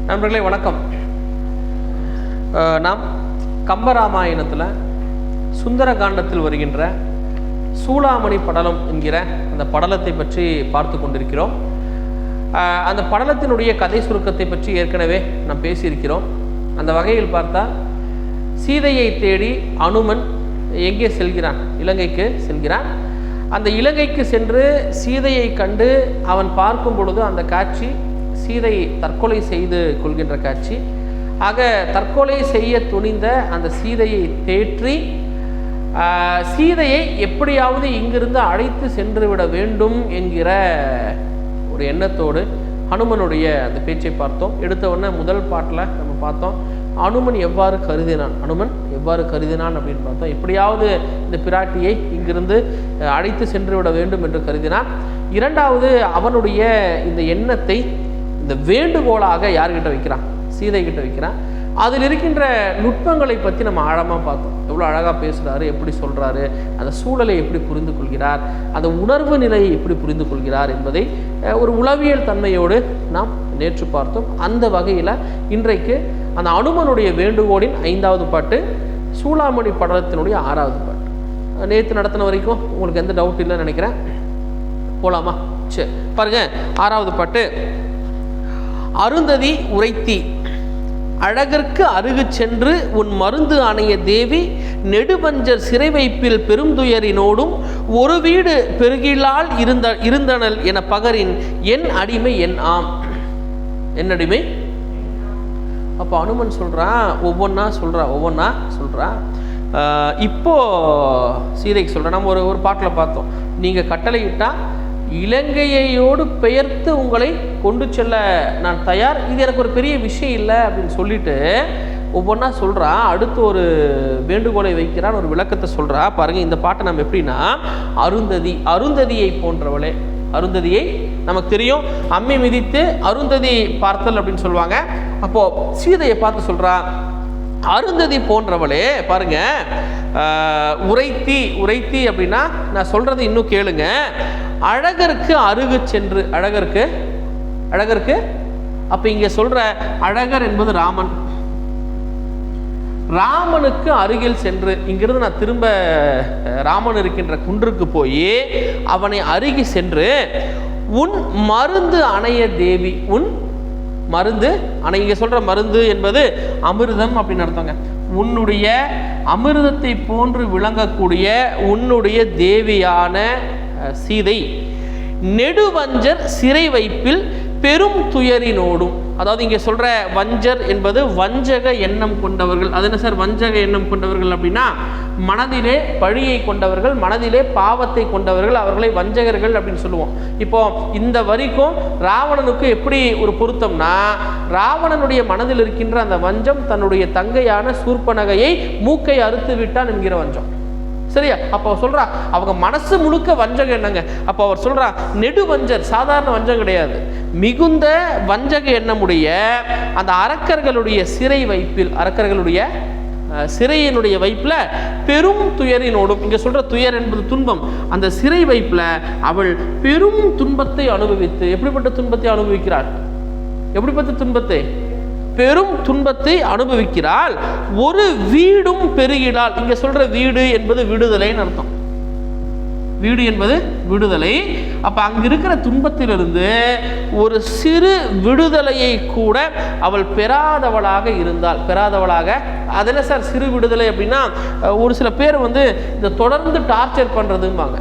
நண்பர்களே வணக்கம். நாம் கம்பராமாயணத்தில் சுந்தரகாண்டத்தில் வருகின்ற சூளாமணி படலம் என்கிற அந்த படலத்தை பற்றி பார்த்து கொண்டிருக்கிறோம். அந்த படலத்தினுடைய கதை சுருக்கத்தை பற்றி ஏற்கனவே நாம் பேசியிருக்கிறோம். அந்த வகையில் பார்த்தா சீதையை தேடி அனுமன் எங்கே செல்கிறான்? இலங்கைக்கு செல்கிறான். அந்த இலங்கைக்கு சென்று சீதையை கண்டு அவன் பார்க்கும் பொழுது அந்த காட்சி சீதை தற்கொலை செய்து கொள்கின்ற காட்சி. ஆக தற்கொலை செய்ய துணிந்த அந்த சீதையை தேற்றி சீதையை எப்படியாவது இங்கிருந்து அழைத்து சென்று விட வேண்டும் என்கிற ஒரு எண்ணத்தோடு ஹனுமனுடைய அந்த பேச்சை பார்த்தோம். எடுத்த உடனே முதல் பாட்டில் நம்ம பார்த்தோம் அனுமன் எவ்வாறு கருதினான் அப்படின்னு பார்த்தோம். எப்படியாவது இந்த பிராட்டியை இங்கிருந்து அழைத்து சென்று விட வேண்டும் என்று கருதினான். இரண்டாவது அவனுடைய இந்த எண்ணத்தை இந்த வேண்டுகோளாக யார்கிட்ட வைக்கிறான்? சீதை கிட்ட வைக்கிறான். அதில் இருக்கின்ற நுட்பங்களை பற்றி நம்ம ஆழமாக பார்த்தோம். எவ்வளோ அழகாக பேசுகிறாரு, எப்படி சொல்கிறாரு, அந்த சூழலை எப்படி புரிந்து கொள்கிறார், அந்த உணர்வு நிலையை எப்படி புரிந்து கொள்கிறார் என்பதை ஒரு உளவியல் தன்மையோடு நாம் நேற்று பார்த்தோம். அந்த வகையில் இன்றைக்கு அந்த அனுமனுடைய வேண்டுகோளின் 5வது பாட்டு, சூளாமணி படலத்தினுடைய 6வது பாட்டு. நேற்று நடத்தின வரைக்கும் உங்களுக்கு எந்த டவுட் இல்லைன்னு நினைக்கிறேன். போகலாமா? சரி, பாருங்க 6வது பாட்டு. அருந்ததி உரைத்தி அழகற்கு அருகு சென்று உன் மருந்து அணைய தேவி நெடுவஞ்சர் சிறை வைப்பில் பெருந்துயரினோடும் ஒரு வீடு பெருகிலால் இருந்தனல் என பகரின் என் அடிமை என் ஆம். என் அடிமை. அப்போ அனுமன் சொல்கிறான், ஒவ்வொன்றா சொல்கிறான். இப்போ சீதைக்கு சொல்கிறேன். நம்ம ஒரு பாட்டில் பார்த்தோம், நீங்கள் கட்டளையிட்டால் இலங்கையோடு பெயர்த்து உங்களை கொண்டு செல்ல நான் தயார், இது எனக்கு ஒரு பெரிய விஷயம் இல்லை அப்படின்னு சொல்லிட்டு ஒவ்வொன்றா சொல்கிறான். அடுத்து ஒரு வேண்டுகோளை வைக்கிறான், ஒரு விளக்கத்தை சொல்கிறா. பாருங்கள், இந்த பாட்டை நம்ம எப்படின்னா அருந்ததியை போன்றவளே. அருந்ததியை நமக்கு தெரியும், அம்மி மிதித்து அருந்ததி பார்த்தல் அப்படின்னு சொல்லுவாங்க. அப்போது சீதையை பார்த்து சொல்கிறா, அருந்ததி போன்றவளே. பாருங்க, உரைத்தி அப்படின்னா நான் சொல்றது இன்னும் கேளுங்க. அழகருக்கு அருகு சென்று, அழகருக்கு அப்ப இங்க சொல்ற அழகர் என்பது ராமன். ராமனுக்கு அருகில் சென்று, இங்கிருந்து நான் திரும்ப ராமன் இருக்கின்ற குன்றுக்கு போய் அவனை அருகி சென்று உன் மருந்து அணைய தேவி. உன் மருந்து அணை, இங்க சொல்ற மருந்து என்பது அமிர்தம் அப்படின்னு அர்த்தங்க. உன்னுடைய அமிர்தத்தை போன்று விளங்கக்கூடிய உன்னுடைய தேவியான சீதை நெடுவஞ்சர் சிறை வைப்பில் பெரும் துயரினோடும். அதாவது இங்கே சொல்கிற வஞ்சர் என்பது வஞ்சக எண்ணம் கொண்டவர்கள். அது என்ன சார் வஞ்சக எண்ணம் கொண்டவர்கள் அப்படின்னா? மனதிலே பழியை கொண்டவர்கள், மனதிலே பாவத்தை கொண்டவர்கள், அவர்களை வஞ்சகர்கள் அப்படின்னு சொல்லுவோம். இப்போ இந்த வரிக்கும் ராவணனுக்கு எப்படி ஒரு பொருத்தம்னா, ராவணனுடைய மனதில் இருக்கின்ற அந்த வஞ்சம் தன்னுடைய தங்கையான சூர்பனகையை மூக்கை அறுத்து விட்டான் என்கிற வஞ்சம். சரியா? அப்போ சொல்றா அவங்க மனசு முழுக்க வஞ்சக எண்ணங்க. அப்போ அவர் சொல்றா நெடுவஞ்சர், சாதாரண வஞ்சம் கிடையாது, மிகுந்த வஞ்சக எண்ணமுடைய அந்த அரக்கர்களுடைய சிறை வைப்பில், அரக்கர்களுடைய சிறையினுடைய வைப்பில் பெரும் துயரினோடும். இங்க சொல்ற துயர் என்பது துன்பம். அந்த சிறை வைப்பில் அவள் பெரும் துன்பத்தை அனுபவித்து, எப்படிப்பட்ட துன்பத்தை அனுபவிக்கிறாள்? எப்படிப்பட்ட துன்பத்தை? பெரும் துன்பத்தை அனுபவிக்கிறாள். ஒரு வீடும் பெருகிடாள். இங்க சொல்ற வீடு என்பது விடுதலைன்னு அர்த்தம். வீடு என்பது விடுதலை. அப்ப அங்க இருக்கிற துன்பத்திலிருந்து ஒரு சிறு விடுதலையை கூட அவள் பெறாதவளாக இருந்தாள். அதில் சார் சிறு விடுதலை அப்படின்னா, ஒரு சில பேர் இந்த தொடர்ந்து டார்ச்சர் பண்றதும்பாங்க.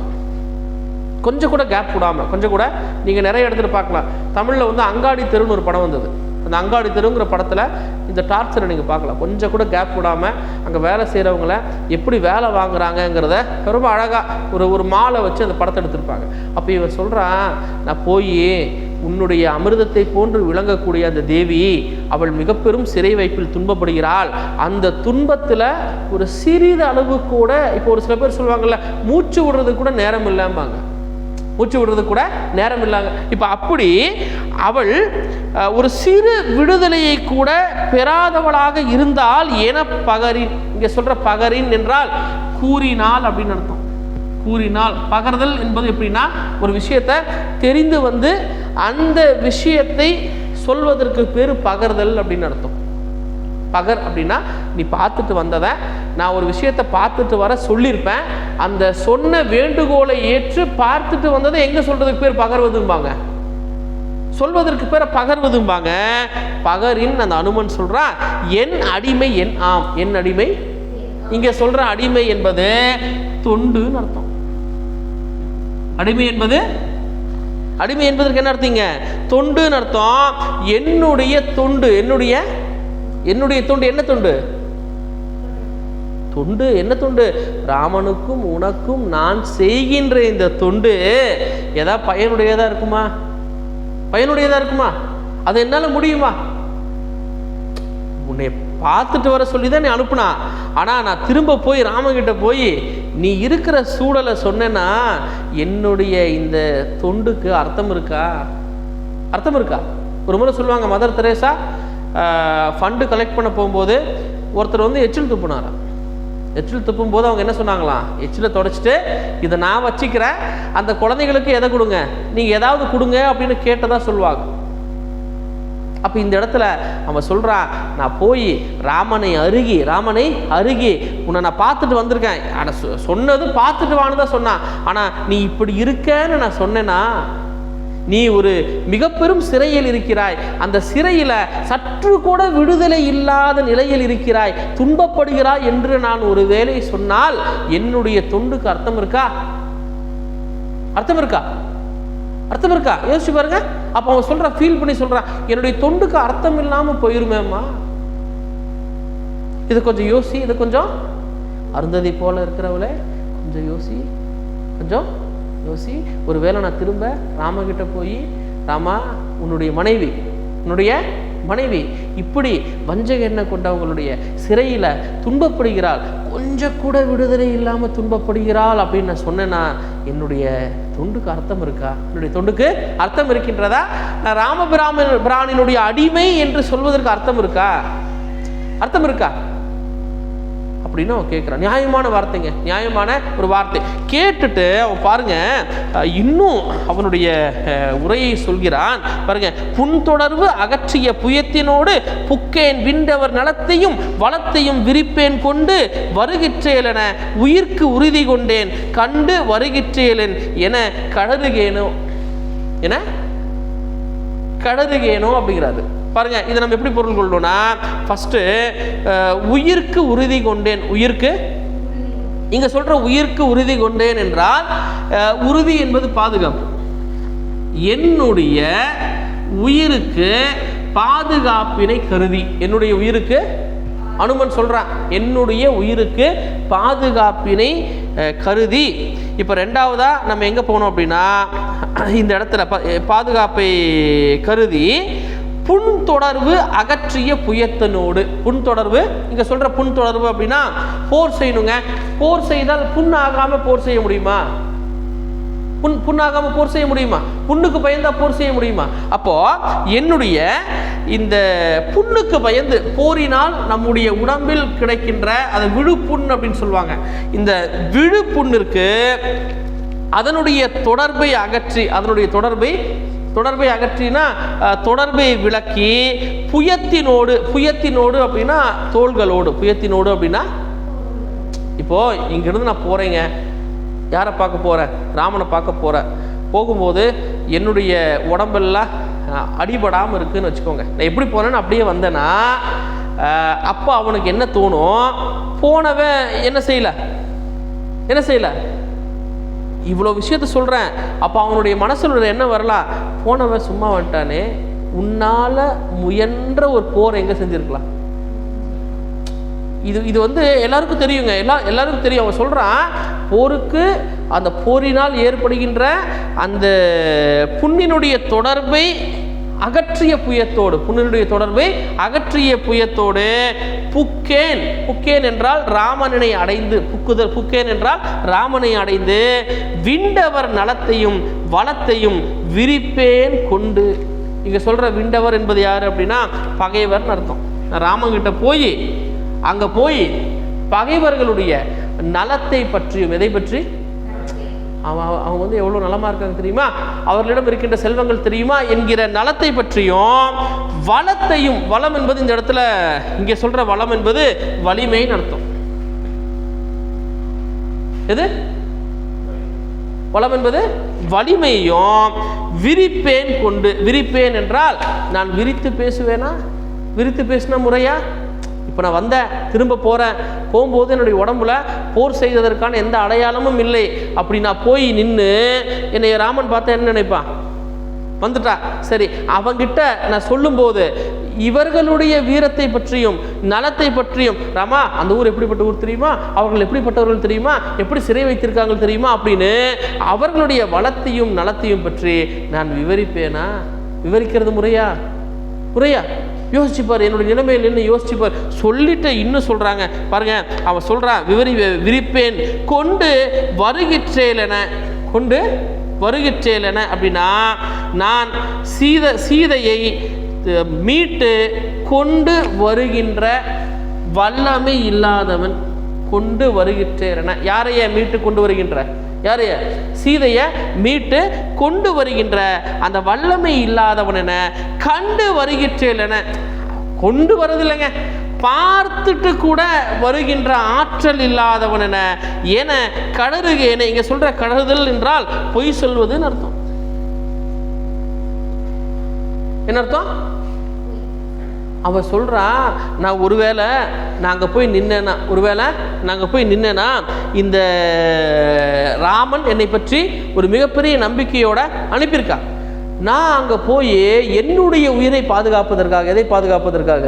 கொஞ்சம் கூட கேப் விடாம, கொஞ்சம் கூட நீங்க நிறைய இடத்துல பார்க்கலாம். தமிழ்ல அங்காடி தெருன்னு ஒரு படம் வந்தது. அந்த அங்காடி தெருங்கிற படத்தில் இந்த டார்ச்சரை நீங்கள் பார்க்கலாம். கொஞ்சம் கூட கேப் விடாமல் அங்கே வேலை செய்கிறவங்கள எப்படி வேலை வாங்குறாங்கங்கிறத ரொம்ப அழகாக ஒரு மாலை வச்சு அந்த படத்தை எடுத்திருப்பாங்க. அப்போ இவர் சொல்கிறான், நான் போய் உன்னுடைய அமிர்தத்தை போன்று விளங்கக்கூடிய அந்த தேவி அவள் மிக பெரும் சிறை வைப்பில் துன்பப்படுகிறாள். அந்த துன்பத்தில் ஒரு சிறிது அளவு கூட, இப்போ ஒரு சில பேர் சொல்லுவாங்கல்ல, மூச்சு விடுறது கூட நேரம் இல்லாமாங்க, மூச்சு விடுறது கூட நேரம் இல்லாங்க. இப்போ அப்படி அவள் ஒரு சிறு விடுதலையை கூட பெறாதவளாக இருந்தால் என பகரின். இங்கே சொல்ற பகரின் என்றால் கூறினாள் அப்படின்னு அர்த்தம். கூறினால் பகர்தல் என்பது எப்படின்னா, ஒரு விஷயத்தை தெரிந்து அந்த விஷயத்தை சொல்வதற்கு பேர் பகர்தல் அப்படின்னு அர்த்தம். பகர் அப்படின்னா நீ பார்த்துட்டு வந்ததை நான் ஒரு விஷயத்தை பார்த்துட்டு வர சொல்லியிருப்பேன், அந்த சொன்ன வேண்டுகோளை ஏற்று பார்த்துட்டு வந்ததை எங்க சொல்றதுக்கு பேர் பகர்வதும்பாங்க, சொல்வதற்கு பேர் பகர்வதும்பாங்க. பகரின் அந்த அனுமன் சொல்றான், என் அடிமை என் ஆம், என் அடிமை. இங்க சொல்ற அடிமை என்பது தொண்டுன்னு அர்த்தம். அடிமை என்பது, அடிமை என்பதற்கு என்ன அர்த்தங்க? தொண்டுன்னு அர்த்தம். என்னுடைய தொண்டு, என்னுடைய தொண்டு என்ன தொண்டு? தொண்டு என்ன தொண்டு? ராமனுக்கும் உனக்கும் நான் செய்கின்ற இந்த தொண்டு ஏதா பயனுடையதா இருக்குமா? பயனுடையதா இருக்குமா? அது என்னால முடியுமா? உன்னை பார்த்துட்டு வர சொல்லி தான் நீ அனுப்புனா, ஆனா நான் திரும்ப போய் ராமகிட்ட போய் நீ இருக்கிற சூழலை சொன்னேன்னா என்னுடைய இந்த தொண்டுக்கு அர்த்தம் இருக்கா? அர்த்தம் இருக்கா? ஒரு முறை சொல்லுவாங்க, மதர் தெரேசா ஃபண்டு கலெக்ட் பண்ண போகும்போது ஒருத்தர் வந்து எச்சில் துப்புனாராம். எச்சில் துப்பும் போது அவங்க என்ன சொன்னாங்களாம், எச்சிலை தொடச்சிட்டு இதை நான் வச்சுக்கிறேன், அந்த குழந்தைகளுக்கு எதை கொடுங்க, நீங்க ஏதாவது கொடுங்க அப்படின்னு கேட்டதா சொல்லுவாங்க. அப்ப இந்த இடத்துல அவன் சொல்றான், நான் போய் ராமனை அருகி உன்னை நான் பார்த்துட்டு வந்திருக்கேன், ஆனா சொன்னது பார்த்துட்டு வானுதான் சொன்னான், ஆனா நீ இப்படி இருக்கன்னு நான் சொன்னேன்னா நீ ஒரு மிக பெரும் சிறையில் இருக்கிறாய், அந்த சிறையில சற்று கூட விடுதலை இல்லாத நிலையில் இருக்கிறாய், துன்பப்படுகிறாய் என்று நான் ஒரு வேலை சொன்னால் என்னுடைய தொண்டுக்கு அர்த்தம் இருக்கா? அர்த்தம் இருக்கா? அர்த்தம் இருக்கா? யோசிச்சு பாருங்க. அப்ப அவன் சொல்ற, ஃபீல் பண்ணி சொல்றான், என்னுடைய தொண்டுக்கு அர்த்தம் இல்லாம போயிருமேம்மா. இது கொஞ்சம் யோசி, இது கொஞ்சம் அருந்ததி போல இருக்கிறவளே கொஞ்சம் யோசி, கொஞ்சம் யோசி. ஒருவேளை நான் திரும்ப ராமகிட்ட போய், ராமா உன்னுடைய மனைவி இப்படி வஞ்சக எண்ணம் கொண்டவங்களுடைய சிறையில துன்பப்படுகிறாள், கொஞ்சம் கூட விடுதலை இல்லாம துன்பப்படுகிறாள் அப்படின்னு நான் சொன்னேன்னா என்னுடைய தொண்டுக்கு அர்த்தம் இருக்கா? என்னுடைய தொண்டுக்கு அர்த்தம் இருக்கின்றதா? நான் ராமபிரானினுடைய அடிமை என்று சொல்வதற்கு அர்த்தம் இருக்கா? அர்த்தம் இருக்கா அப்படின்னு அவன் கேட்கிறான். நியாயமான வார்த்தைங்க, நியாயமான ஒரு வார்த்தை. கேட்டுட்டு அவன் பாருங்க, இன்னும் அவனுடைய உரையை சொல்கிறான் பாருங்க. புன்தொடர்பு அகற்றிய புயத்தினோடு புக்கேன் விண்டவர் நலத்தையும் வளத்தையும் விரிப்பேன் கொண்டு வருகிற்றேலென உயிர்க்கு உறுதி கொண்டேன் கண்டு வருகிற்றேலன் என கடறுகேனோ அப்படிங்கிறாரு பாருங்க. இதை நம்ம எப்படி பொருள் கொள்ளணும்னா, ஃபர்ஸ்ட் உயிர்க்கு உறுதி கொண்டேன். உயிர்க்கு இங்க சொல்ற உயிர்க்கு உறுதி கொண்டேன் என்றால் உறுதி என்பது பாதுகாப்பு. என்னுடைய உயிருக்கு பாதுகாப்பினை கருதி, என்னுடைய உயிருக்கு அனுமன் சொல்றான், என்னுடைய உயிருக்கு பாதுகாப்பினை கருதி. இப்ப ரெண்டாவதா நம்ம எங்க போனோம் அப்படின்னா, இந்த இடத்துல பாதுகாப்பை கருதி புன்தொடர்பு அகற்றிய புயத்தனோடு. புன்தொடர்பு இங்க சொல்ற புன்தொடர்பு அப்படின்னா போர் செய்யணுங்க. போர் செய்தால் புண்ணாகாம போர் செய்ய முடியுமா? புண்ணாகாம போர் செய்ய முடியுமா? புண்ணுக்கு பயந்தா போர் செய்ய முடியுமா? அப்போ என்னுடைய இந்த புண்ணுக்கு பயந்து போரினால் நம்முடைய உடம்பில் கிடைக்கின்ற அந்த விழுப்புண் அப்படின்னு சொல்லுவாங்க. இந்த விழுப்புண்ணிற்கு அதனுடைய தொடர்பை அகற்றி, அதனுடைய தொடர்பை அகற்றினா தொடர்பை விளக்கி புயத்தினோடு அப்படின்னா தோள்களோடு, புயத்தினோடு அப்படின்னா இப்போ இங்கிருந்து நான் போறேங்க, யாரை பார்க்க போறேன்? ராமனை பார்க்க போறேன். போகும்போது என்னுடைய உடம்பெல்லாம் அடிபடாமல் இருக்குன்னு வச்சுக்கோங்க. நான் எப்படி போனேன்னு அப்படியே வந்தேன்னா அப்போ அவனுக்கு என்ன தோணும்? போனவன் என்ன செய்யல இவ்வளோ விஷயத்த சொல்கிறேன். அப்போ அவனுடைய மனசில் என்ன வரலாம்? போனவன் சும்மா வந்துட்டானே, உன்னால முயன்ற ஒரு போர் எங்கே செஞ்சுருக்கலாம்? இது வந்து எல்லாருக்கும் தெரியுங்க, எல்லாருக்கும் தெரியும். அவன் சொல்கிறான், போருக்கு அந்த போரினால் ஏற்படுகின்ற அந்த புண்ணினுடைய தொடர்பை அகற்றிய புயத்தோடு, புண்ணினுடைய தொடர்பை அகற்றிய புயத்தோடு புக்கேன் என்றால் ராமனை அடைந்து, புக்கேன் என்றால் ராமனை அடைந்து விண்டவர் நலத்தையும் வளத்தையும் விரிப்பேன் கொண்டு. இங்க சொல்ற விண்டவர் என்பது யாரு அப்படின்னா பகைவர் அர்த்தம். ராமன் கிட்ட அங்க போய் பகைவர்களுடைய நலத்தை பற்றியும், எதை பற்றி? அவங்க வந்து எவ்வளோ நலமாக இருக்காங்க தெரியுமா, அவர்களிடம் இருக்கின்ற செல்வங்கள் தெரியுமா என்கிற நலத்தை பற்றியும் வளத்தையும், வளம் என்பது இந்த இடத்துல இங்கே சொல்ற வளம் என்பது வலிமைன்னு அர்த்தம். எது வளம் என்பது வலிமையும் விரிப்பேன் கொண்டு. விரிப்பேன் என்றால் நான் விரித்து பேசுவேனா? விரித்து பேசின முறையா? இப்போ நான் வந்தேன், திரும்ப போகிறேன், போகும்போது என்னுடைய உடம்புல போர் செய்வதற்கான எந்த அடையாளமும் இல்லை. அப்படி நான் போய் நின்று என்னை ராமன் பார்த்தா என்ன நினைப்பான்? வந்துட்டா சரி, அவங்கிட்ட நான் சொல்லும்போது இவர்களுடைய வீரத்தை பற்றியும் நலத்தை பற்றியும், ராமா அந்த ஊர் எப்படிப்பட்ட ஊர் தெரியுமா, அவர்கள் எப்படிப்பட்டவர்கள் தெரியுமா, எப்படி சிறை வைத்திருக்காங்க தெரியுமா அப்படின்னு அவர்களுடைய வளத்தையும் நலத்தையும் பற்றி நான் விவரிப்பேனா? விவரிக்கிறது முறையா? முறையா? யோசிச்சுப்பார், என்னுடைய நிலைமையில் என்ன யோசிச்சுப்பார். சொல்லிட்டு இன்னும் சொல்றாங்க பாருங்க, அவன் சொல்றான் விரிப்பேன் கொண்டு வருகிற்றேலென. கொண்டு வருகிற்றேலென அப்படின்னா நான் சீதையை மீட்டு கொண்டு வருகின்ற வல்லமை இல்லாதவன். கொண்டு வருகின்றேன். யாரைய மீட்டு கொண்டு வருகின்ற? யாரைய? சீதைய மீட்டு கொண்டு வருகின்ற அந்த வல்லமை இல்லாதவன் என கண்டு வருகின்றேன் என. கொண்டு வரதில்லைங்க, பார்த்துட்டு கூட வருகின்ற ஆற்றல் இல்லாதவன் என கடறுகேன. இங்க சொல்ற கடறுதல் என்றால் பொய் சொல்வதுன்னு அர்த்தம். என்ன அர்த்தம்? அவ சொல்றா, நான் ஒருவேளை நாங்கள் போய் நின்னேன்னா இந்த ராமன் என்னை பற்றி ஒரு மிகப்பெரிய நம்பிக்கையோட அனுப்பியிருக்கா. நான் அங்கே போய் என்னுடைய உயிரை பாதுகாப்பதற்காக, எதை பாதுகாப்பதற்காக?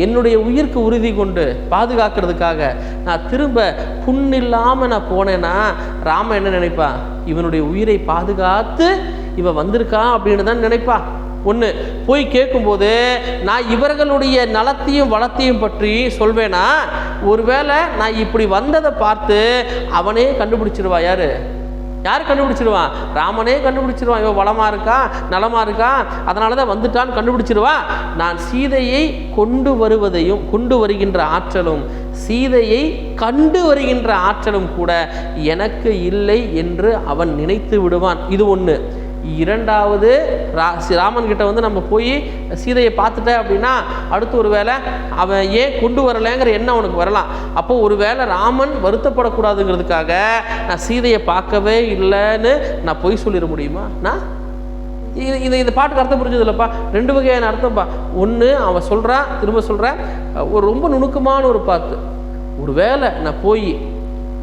என்னுடைய உயிருக்கு உறுதி கொண்டு பாதுகாக்கிறதுக்காக நான் திரும்ப புண்ணில்லாமல் நான் போனேன்னா ராமன் என்ன நினைப்பா? இவனுடைய உயிரை பாதுகாத்து இவன் வந்திருக்கா அப்படின்னு தான் நினைப்பா. ஒன்று போய் கேட்கும்போது நான் இவர்களுடைய நலத்தையும் வளத்தையும் பற்றி சொல்வேனா? ஒருவேளை நான் இப்படி வந்ததை பார்த்து அவனே கண்டுபிடிச்சிருவா. யார் கண்டுபிடிச்சிருவான்? ராமனே கண்டுபிடிச்சிருவான். இவன் வளமா இருக்கா, நலமா இருக்கா, அதனால தான் வந்துட்டான்னு கண்டுபிடிச்சிருவா. நான் சீதையை கொண்டு வருகின்ற ஆற்றலும் சீதையை கண்டு வருகின்ற ஆற்றலும் கூட எனக்கு இல்லை என்று அவன் நினைத்து விடுவான். இது ஒன்று. இரண்டாவது, ராமன் கிட்ட வந்து நம்ம போய் சீதையை பார்த்துட்ட அப்படின்னா அடுத்து ஒரு வேளை அவன் ஏன் கொண்டு வரலைங்கிற எண்ணம் அவனுக்கு வரலாம். அப்போ ஒரு வேளை ராமன் வருத்தப்படக்கூடாதுங்கிறதுக்காக நான் சீதையை பார்க்கவே இல்லைன்னு நான் பொய் சொல்லிட முடியுமா? நான் இந்த பாட்டுக்கு அர்த்தம் புரிஞ்சது இல்லைப்பா. ரெண்டு வகையான அர்த்தம்ப்பா. ஒன்று, அவன் சொல்கிறான், திரும்ப சொல்கிறேன், ஒரு ரொம்ப நுணுக்கமான ஒரு பாட்டு. ஒரு வேளை நான் போய்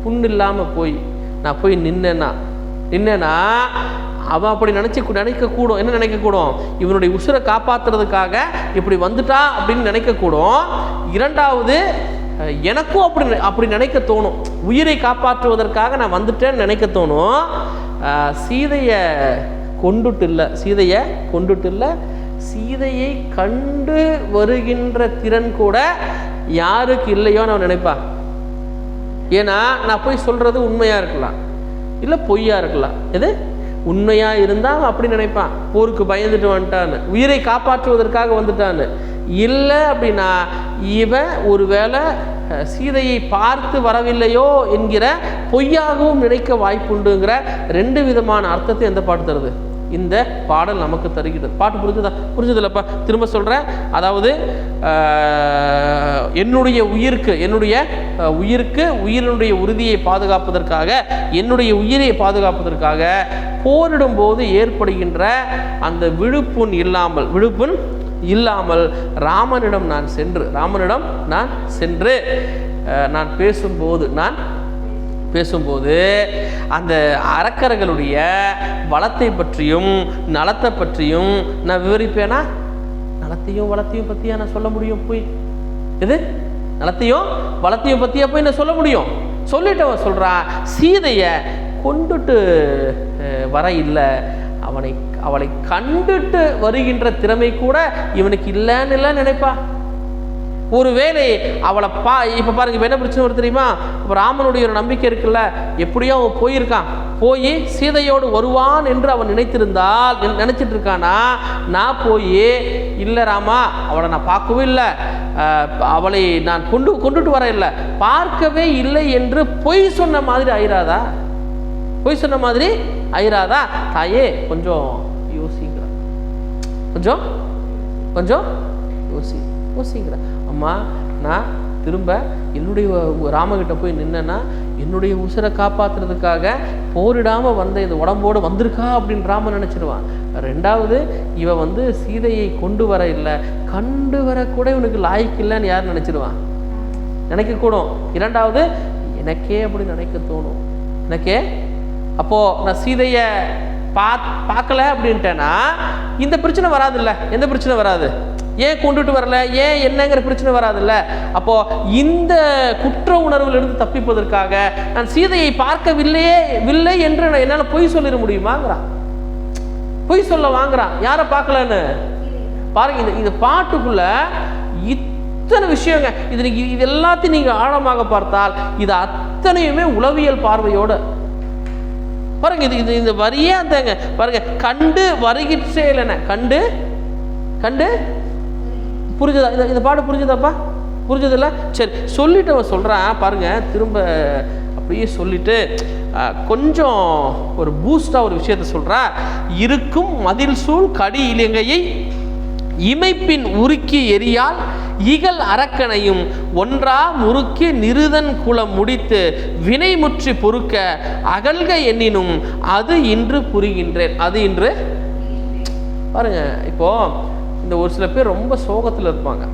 புண்ணு இல்லாமல் நான் போய் நின்னேன்னா அவன் அப்படி நினைக்கக்கூடும். என்ன நினைக்கக்கூடும்? இவனுடைய உசுரை காப்பாற்றுறதுக்காக இப்படி வந்துட்டா அப்படின்னு நினைக்கக்கூடும். இரண்டாவது, எனக்கும் அப்படி நினைக்க தோணும். உயிரை காப்பாற்றுவதற்காக நான் வந்துட்டேன்னு நினைக்க தோணும். சீதையை கொண்டுட்டு இல்லை, சீதையை கண்டு வருகின்ற திறன் கூட யாருக்கு இல்லையோன்னு அவன் நினைப்பான். ஏன்னா நான் போய் சொல்றது உண்மையா இருக்கலாம், இல்லை பொய்யா இருக்கலாம். எது உண்மையா இருந்தால் அவன் அப்படி நினைப்பான், போருக்கு பயந்துட்டு வந்துட்டான்னு, உயிரை காப்பாற்றுவதற்காக வந்துட்டான்னு. இல்லை அப்படின்னா இவன் ஒருவேளை சீதையை பார்த்து வரவில்லையோ என்கிற பொய்யாகவும் நினைக்க வாய்ப்புண்டுங்கிற ரெண்டு விதமான அர்த்தத்தை எந்த பாட்டு தருது? இந்த பாடல் நமக்கு தருகிறது. பாட்டு புரிஞ்சுதுல்லப்பா? திரும்ப சொல்கிறேன். அதாவது என்னுடைய உயிரினுடைய உறுதியை பாதுகாப்பதற்காக, என்னுடைய உயிரை பாதுகாப்பதற்காக போரிடும் போது ஏற்படுகின்ற அந்த விழுப்புண் இல்லாமல் ராமனிடம் நான் சென்று நான் பேசும்போது அந்த அரக்கர்களுடைய வளத்தை பற்றியும் நலத்தை பற்றியும் நான் விவரிப்பேனா? நலத்தையும் வளத்தையும் பற்றியா நான் சொல்ல முடியும்? போய் எது நலத்தையும் வளத்தையும் பற்றியா போய் நான் சொல்ல முடியும்? சொல்லிட்டு அவன் சொல்கிறான், சீதையை கொண்டுட்டு வர இல்லை, அவளை கண்டுட்டு வருகின்ற திறமை கூட இவனுக்கு இல்லைன்னு நினைப்பா. ஒருவேளை அவளை இப்போ பாருங்க, இப்போ என்ன பிரச்சனை வருது தெரியுமா? இப்போ ராமனுடைய ஒரு நம்பிக்கை இருக்குல்ல, எப்படியோ அவன் போய் சீதையோடு வருவான் என்று அவன் நினைச்சிட்டு இருக்கானா? நான் போய் இல்லை ராமா, அவளை நான் பார்க்கவும் இல்லை, அவளை நான் கொண்டுட்டு வர இல்லை, பார்க்கவே இல்லை என்று பொய் சொன்ன மாதிரி ஆயிராதா? பொய் சொன்ன மாதிரி ஆயிராதா? தாயே கொஞ்சம் யோசிங்கிற, கொஞ்சம் கொஞ்சம் யோசிங்கிற. அம்மா நான் திரும்ப என்னுடைய ராமகிட்ட போய் நின்னா என்னுடைய உசுரை காப்பாற்றுறதுக்காக போரிடாமல் வந்த இந்த உடம்போடு வந்திருக்கா அப்படின்னு ராமன் நினச்சிடுவான். ரெண்டாவது, இவ சீதையை கொண்டு வர இல்லை, கண்டு வரக்கூட இவனுக்கு லாய்க்கு இல்லைன்னு யார் நினச்சிடுவான்? நினைக்கக்கூடும். இரண்டாவது, எனக்கே அப்படி நினைக்க தோணும். எனக்கே அப்போது நான் சீதையை பார்க்கல அப்படின்ட்டேன்னா இந்த பிரச்சனை வராதுல்ல. எந்த பிரச்சனை வராது? ஏன் கொண்டுட்டு வரல, ஏன் என்னங்கிற பிரச்சனை வராதுல்ல. அப்போ இந்த குற்ற உணர்விலிருந்து தப்பிப்பதற்காக நான் சீதையை பார்க்கவில்லை என்று என்னால் பொய் சொல்லிட முடியுமாங்கிறான். பொய் சொல்ல வாங்குறான். யாரை பார்க்கலன்னு பாருங்க. இந்த பாட்டுக்குள்ள இத்தனை விஷயங்க. இது எல்லாத்தையும் நீங்க ஆழமாக பார்த்தால் இது அத்தனையுமே உளவியல் பார்வையோட பாருங்க. இந்த வரியே அந்தங்க பாருங்க. கண்டு வருகிற்றேன், கண்டு கண்டு புரிஞ்சுதா? இந்த பாட்டு புரிஞ்சுதாப்பா? புரிஞ்சதில்ல? சரி, சொல்லிட்டு அவன் சொல்கிறான் பாருங்க. திரும்ப அப்படியே சொல்லிட்டு கொஞ்சம் ஒரு பூஸ்டாக ஒரு விஷயத்த சொல்கிறா. இருக்கும் மதில் சூழ் கடி இலங்கையை இமைப்பின் உருக்கி எரியால் இகல் அரக்கனையும் ஒன்றா முறுக்கி நிருதன் குலம் முடித்து வினைமுற்றி பொறுக்க அகல்க எண்ணினும் அது இன்று புரிகின்றேன். அது இன்று பாருங்க. இப்போ இந்த ஒரு சில பேர் ரொம்ப சோகத்தில் இருப்பாங்க.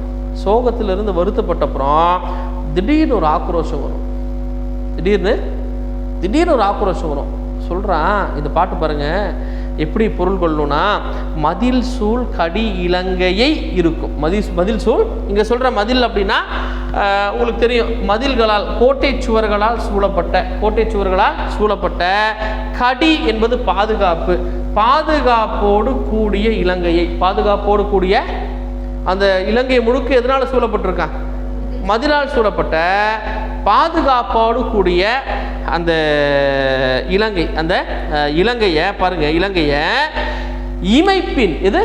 சோகத்திலிருந்து வருத்தப்பட்டப்புறம் திடீர்னு ஒரு ஆக்ரோஷம் வரும். திடீர்னு ஒரு ஆக்ரோஷம் வரும். சொல்கிறான் இந்த பாட்டு பாருங்க எப்படி பொருள் கொள்ளணும்னா, மதில் சூழ் கடி இலங்கையை இருக்கும். மதில் சூழ் இங்கே சொல்கிற மதில் அப்படின்னா உங்களுக்கு தெரியும், மதில்களால் கோட்டை சுவர்களால் சூழப்பட்ட கடி என்பது பாதுகாப்பு. பாதுகாப்போடு கூடிய இலங்கையை, பாதுகாப்போடு கூடிய அந்த இலங்கை முழுக்க எதனால் சூழப்பட்டிருக்கான்? மதிலால் சூழப்பட்ட பாதுகாப்போடு கூடிய அந்த இலங்கை, அந்த இலங்கையை பாருங்க. இலங்கையை இமைப்பின் எது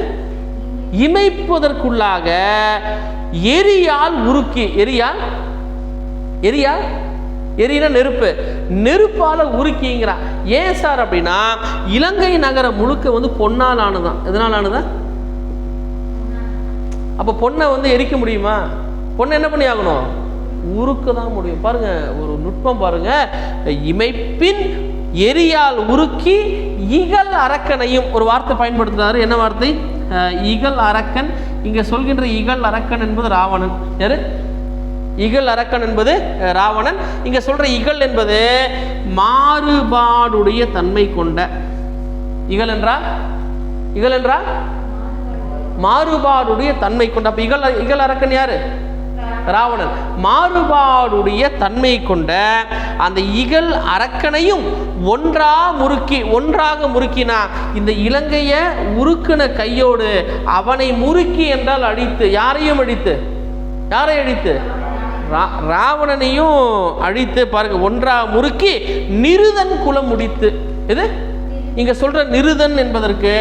இமைப்பதற்குள்ளாக எரியால் உருக்கி, எரியின நெருப்பால உருக்கிங்கிறான். ஏன் சார் அப்படின்னா, இலங்கை நகரம் முழுக்க பொன்னால் ஆனதான். எதனால் ஆனதான்? அப்ப பொண்ணை எரிக்க முடியுமா? பொண்ணை என்ன பண்ணி ஆகணும்? உருக்க தான் முடியும். பாருங்க ஒரு நுட்பம் பாருங்க. இமைப்பின் எரியால் உருக்கி இகல் அரக்கனையும் ஒரு வார்த்தை பயன்படுத்துறாரு. என்ன வார்த்தை? இகல் அரக்கன். இங்க சொல்கின்ற இகல் அரக்கன் என்பது ராவணன். யாரு? இகல் அரக்கன் என்பது ராவணன். இங்க சொல்ற இகல் என்பது மாறுபாடுடைய தன்மை கொண்ட. இகல் என்றால் மாறுபாடுடைய தன்மை கொண்ட. அப்ப இகல் அரக்கன் யாரு? ராவணன். மாறுபாடுடைய தன்மை கொண்ட அந்த இகல் அரக்கனையும் ஒன்றாக முறுக்கினா, இந்த இலங்கைய உருக்கின கையோடு அவனை முறுக்கி என்றால் அடித்து, யாரை அடித்து? ராவணனையும் அழித்து பாருங்க. ஒன்றா முறுக்கி நிருதன் குலம் முடித்து. இது இங்க சொல்ற நிருதன் என்பதற்கு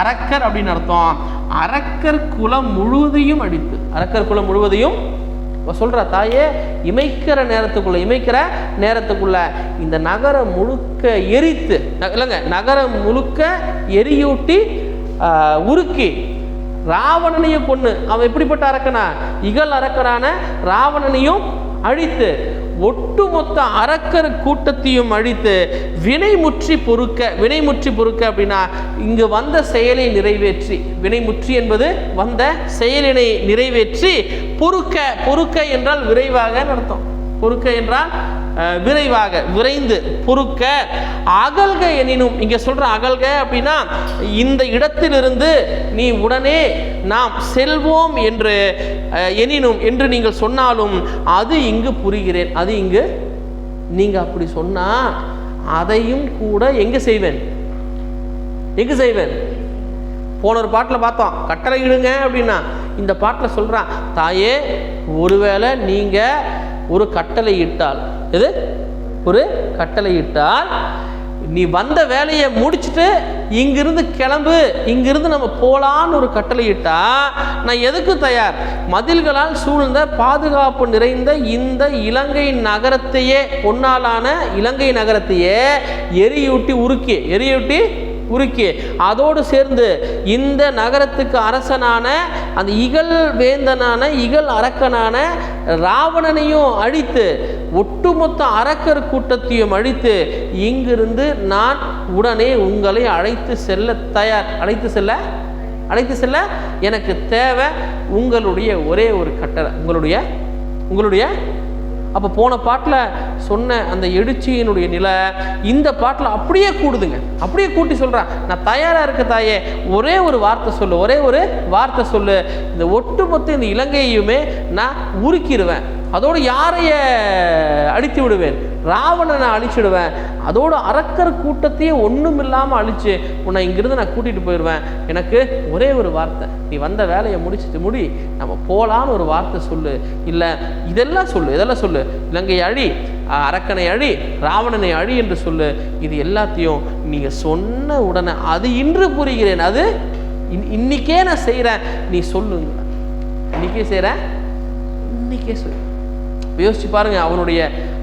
அரக்கர் அப்படின்னு அர்த்தம். அரக்கர் குலம் முழுவதையும் அடித்து, அரக்கர் குலம் முழுவதையும் சொல்ற தாயே, இமைக்கிற நேரத்துக்குள்ள இந்த நகரம் முழுக்க எரித்து, இல்லைங்க, நகரம் முழுக்க எரியூட்டி உருக்கி ராவணனையும் கொண்டு, அவன் எப்படிப்பட்ட அரக்கனா? இகல் அரக்கரான ராவணனையும் அழித்து ஒட்டுமொத்த அரக்கர் கூட்டத்தையும் அழித்து வினைமுற்றி பொறுக்க அப்படின்னா இங்கு வந்த செயலை நிறைவேற்றி, வினைமுற்றி என்பது வந்த செயலினை நிறைவேற்றி பொறுக்க என்றால் விரைவாக அர்த்தம். பொறுக்க என்றால் விரைவாக, விரைந்து பொறுக்க அகல்க எனினும், இங்க சொல்ற அகல்க அப்படின்னா இந்த இடத்திலிருந்து நீ உடனே நாம் செல்வோம் என்று எனினும் என்று நீங்கள் சொன்னாலும் அது இங்கு புரிகிறேன். அது இங்கு நீங்க அப்படி சொன்னா அதையும் கூட எங்க செய்வேன்? போன ஒரு பாட்டில் பார்த்தோம், கட்டளை இடுங்க அப்படின்னா. இந்த பாட்டில் சொல்றான், தாயே, ஒருவேளை நீங்க ஒரு கட்டளை இட்டால், நீ வந்த வேலையை முடிச்சுட்டு இங்கிருந்து கிளம்பு, இங்கிருந்து நம்ம போலான்னு ஒரு கட்டளையிட்டா நான் எதுக்கு தயார்? மதில்களால் சூழ்ந்த பாதுகாப்பு நிறைந்த இந்த இலங்கை நகரத்தையே, பொன்னாலான இலங்கை நகரத்தையே எரியூட்டி உருக்கி அதோடு சேர்ந்து இந்த நகரத்துக்கு அரசனான அந்த இகல் வேந்தனான இகல் அரக்கனான ராவணனையும் அழித்து, ஒட்டுமொத்த அரக்கர் கூட்டத்தையும் அழித்து, இங்கிருந்து நான் உடனே உங்களை அழைத்து செல்ல தயார். அழைத்து செல்ல எனக்கு தேவை உங்களுடைய ஒரே ஒரு கட்டளை, உங்களுடைய அப்போ போன பாட்டில் சொன்ன அந்த எழுச்சியினுடைய நிலை இந்த பாட்டில் அப்படியே கூடுதுங்க. அப்படியே கூட்டி சொல்கிறான், நான் தயாராக இருக்க தாயே, ஒரே ஒரு வார்த்தை சொல்லு, இந்த ஒட்டுமொத்த இந்த இலங்கையுமே நான் உருக்கிடுவேன். அதோடு யாரைய அழித்து விடுவேன்? ராவணனை அழிச்சிடுவேன். அதோடு அரக்கர் கூட்டத்தையே ஒன்றும் இல்லாமல் அழித்து உன்னை இங்கிருந்து நான் கூட்டிகிட்டு போயிடுவேன். எனக்கு ஒரே ஒரு வார்த்தை, நீ வந்த வேலையை முடிச்சுட்டு நம்ம போகலான்னு ஒரு வார்த்தை சொல்லு. இல்லை இதெல்லாம் சொல்லு, இலங்கையை அழி, அரக்கனை அழி, ராவணனை அழி என்று சொல்லு. இது எல்லாத்தையும் நீங்கள் சொன்ன உடனே அது இன்று புரிகிறேன், அது இன்னைக்கே நான் செய்கிறேன், நீ சொல்லுங்க. இன்னைக்கே செய்கிறேன், இன்னைக்கே சொல்லு. யோசிச்சு பாருங்க அவனுடைய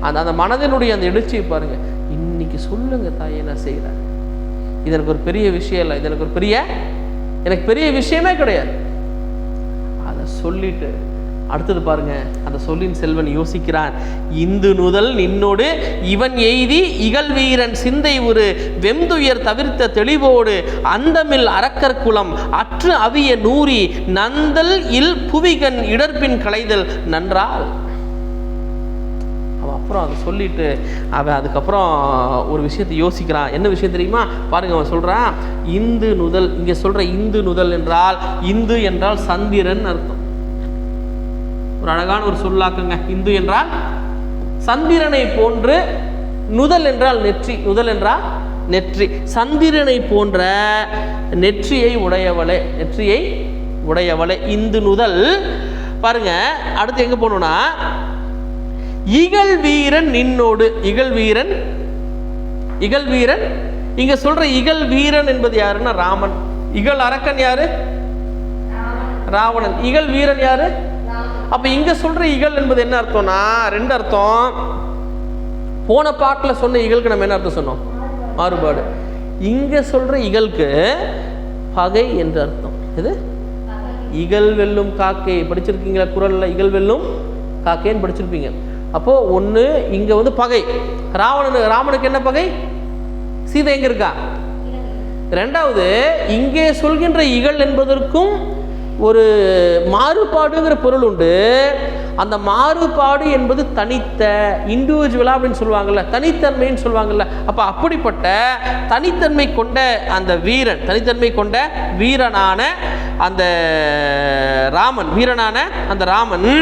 அந்த மனதினுடைய அந்த எழுச்சியை பாருங்க. இன்னைக்கு சொல்லுங்க தாயே, நான் செய்கிறேன். இது எனக்கு ஒரு பெரிய விஷயம் இல்லை, இது எனக்கு பெரிய விஷயமே கிடையாது. அதை சொல்லிட்டு அடுத்தது பாருங்க, அந்த சொல்லின் செல்வன் யோசிக்கிறான். இந்து நுதல் நின்னோடு இவன் எய்தி இகல் வீரன் சிந்தை ஒரு வெம்துயர் தவிர்த்த தெளிவோடு அந்தமில் அரக்கர் குலம் அற்று அவிய நூறி நந்தல் இல் புவிகன் இடர்பின் களைதல் நன்றால். அப்புறம் அதை சொல்லிட்டு அவன் அதுக்கப்புறம் ஒரு விஷயத்தை யோசிக்கிறான். என்ன விஷயம் தெரியுமா? பாருங்க, அவன் சொல்றான் இந்து நுதல். இங்க சொல்ற இந்து நுதல் என்றால், இந்து என்றால் சந்திரன் அர்த்தம். ஒரு அழகான ஒரு சொல்லாக்குங்க. இந்து என்றால் சந்திரனை போன்று, நுதல் என்றால் நெற்றி, நுதல் என்றால் நெற்றி. சந்திரனை போன்ற நெற்றியை உடையவளே இந்து நுதல். பாருங்க அடுத்து எங்க போகணும்னா, இகல் வீரன் நின்னோடு. இகல் வீரன் இங்க சொல்ற இகல் வீரன் என்பது யாருன்னா ராமன். இகல் அரக்கன் யாரு? ராவணன். இகல் வீரன் யாரு? அப்ப இங்க சொல்ற இகல் என்பது என்ன அர்த்தம்னா, ரெண்டு அர்த்தம். போன பாட்டில் சொன்ன இகலுக்கு நம்ம என்ன அர்த்தம் சொன்னோம்? மாறுபாடு. இங்க சொல்ற இகலுக்கு பகை என்று அர்த்தம். இது இகல் வெல்லும் காக்கை படிச்சிருக்கீங்களா? குறள்ல இகல் வெல்லும் காக்கைன்னு படிச்சிருப்பீங்க. அப்போ ஒன்று இங்க வந்து பகை. ராமனுக்கு என்ன பகை? சீதை எங்க இருக்கா? ரெண்டாவது இங்கே சொல்கின்ற இகல் என்பதற்கும் ஒரு மாறுபாடுங்கிற பொருள் உண்டு. அந்த மாறுபாடு என்பது தனித்த, இண்டிவிஜுவலா அப்படின்னு சொல்லுவாங்கல்ல, தனித்தன்மைன்னு சொல்லுவாங்கல்ல. அப்ப அப்படிப்பட்ட தனித்தன்மை கொண்ட அந்த வீரன், தனித்தன்மை கொண்ட வீரனான அந்த ராமன்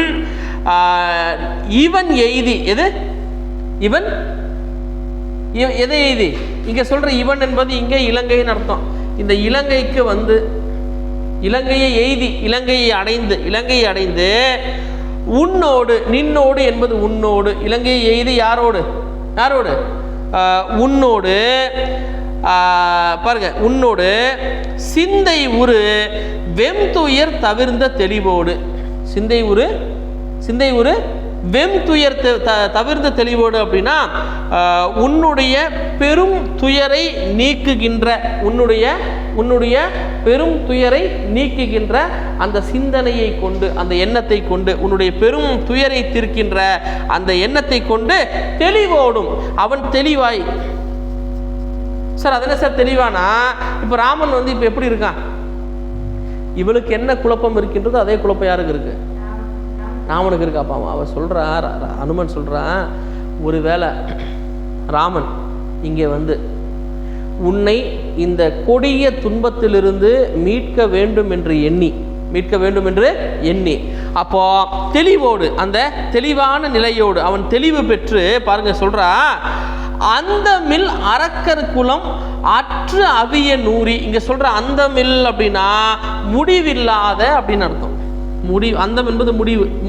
இவன் எய்தி. இவன் எதை எய்தி? இங்க சொல்ற இவன் என்பது இங்க இலங்கைன்னு அர்த்தம். இந்த இலங்கைக்கு வந்து இலங்கையை எய்தி, இலங்கையை அடைந்து உன்னோடு, நின்னோடு என்பது உன்னோடு. இலங்கையை எய்தி யாரோடு? உன்னோடு. பாருங்க, உன்னோடு சிந்தை உரு வெம்துயர் தவிர்ந்த தெளிவோடு. சிந்தை உரு வெம்துயர் தவிர்ந்த தெளிவோடு அப்படின்னா உன்னுடைய பெரும் துயரை நீக்குகின்ற, உன்னுடைய பெரும் துயரை நீக்குகின்ற அந்த சிந்தனையை கொண்டு, அந்த எண்ணத்தை கொண்டு, உன்னுடைய பெரும் துயரை தீர்க்கின்ற அந்த எண்ணத்தை கொண்டு தெளிவோடும் அவன் தெளிவாய். சார் அது என்ன சார் தெளிவானா? இப்போ ராமன் வந்து இப்போ எப்படி இருக்கான்? இவளுக்கு என்ன குழப்பம் இருக்கின்றதோ அதே குழப்பம் யாருக்கு இருக்கு? ராமனுக்கு இருக்காப்பா. அவர் சொல்கிறார், அனுமன் சொல்கிறான், ஒருவேளை ராமன் இங்கே வந்து உன்னை இந்த கொடிய துன்பத்திலிருந்து மீட்க வேண்டும் என்று எண்ணி அப்போ தெளிவோடு, அந்த தெளிவான நிலையோடு அவன் தெளிவு பெற்று, பாருங்க சொல்றா, அந்த மில் அரக்கர் குலம் அற்று அவிய நூறி. இங்க சொல்ற அந்த மில் அப்படின்னா முடிவில்லாத அப்படின்னு அர்த்தம். அந்தம் என்பது